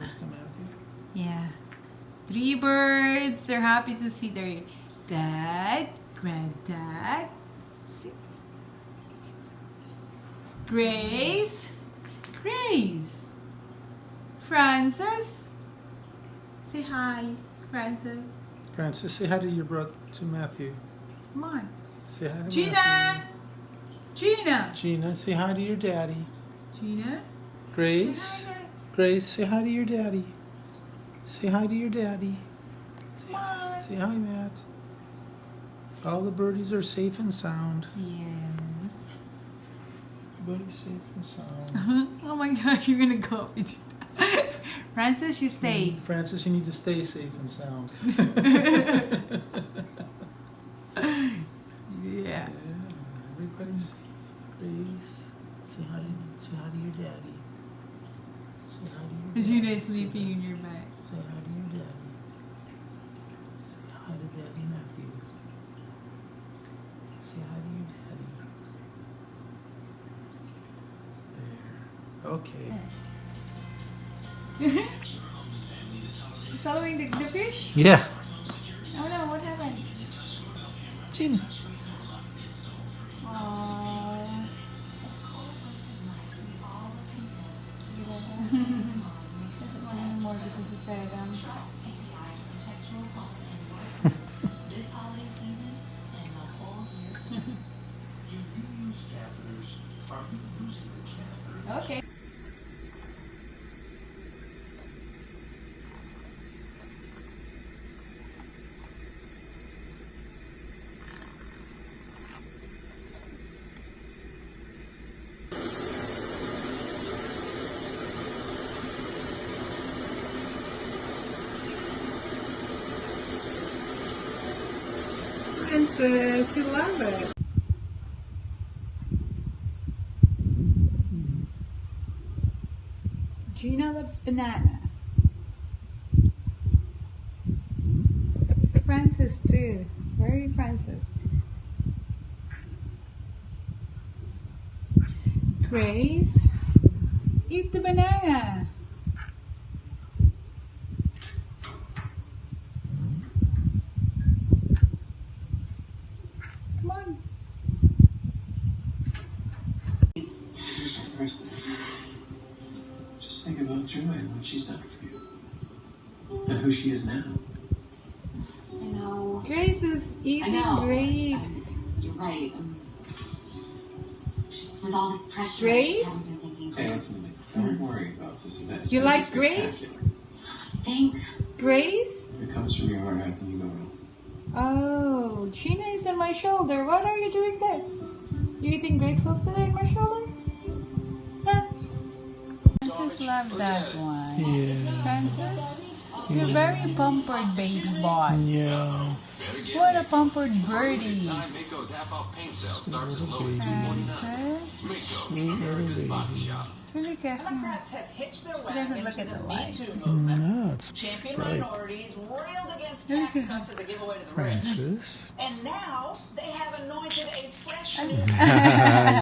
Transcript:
this to Matthew. Yeah. 3 birds. They're happy to see their dad, granddad. Grace. Grace. Francis. Say hi, Francis. Francis, say hi to your brother, to Matthew. Come on. Say hi to Gina. Matthew. Gina. Gina, say hi to your daddy. Gina. Grace. Say hi, Grace, say hi to your daddy. Say hi to your daddy. Come on. Say hi, Matt. All the birdies are safe and sound. Yes. Everybody's safe and sound. Oh my gosh, you're gonna go up. Francis, you stay. Francis, you need to stay safe and sound. Yeah. Everybody's safe. Grace, say hi to your daddy. Say hi to your daddy. Gina is sleeping in your bed. Say hi to your daddy. Say hi to Daddy Matthew. Say hi to your daddy. There. Okay. Following the fish? Yeah. Oh no, what happened? Gina. Aww. Doesn't want any more because you said Okay. Princess, you love it. Gina loves banana. Francis too. Very Francis. Grace, eat the banana. Come on. Here's the rest of this. Just think about Joy and what she's done for you. And who she is now. I know. Grace is eating grapes. You're right. Just with all this pressure, Grace? I haven't been thinking. Hey, listen to me. Don't worry about this event. It's You gonna be like grapes? spectacular. Think. Grace? If it comes from your heart, how can you go wrong? Oh, Gina is on my shoulder. What are you doing there? You eating grapes also on my shoulder? Huh? Francis loved that one. Yeah. Francis, you're very pampered baby boy. Yeah. What a pampered birdie. Time Mako's half-off paint sale starts as low Little as baby. Francis, Mako, Sweet little America's baby. body shop. look at him. Democrats have hitched their He doesn't wagon look to at the the Me light. Too movement. No, it's Champion bright. minorities railed against tax cuts as they give away to the rich. Francis. And now they have anointed a fresh new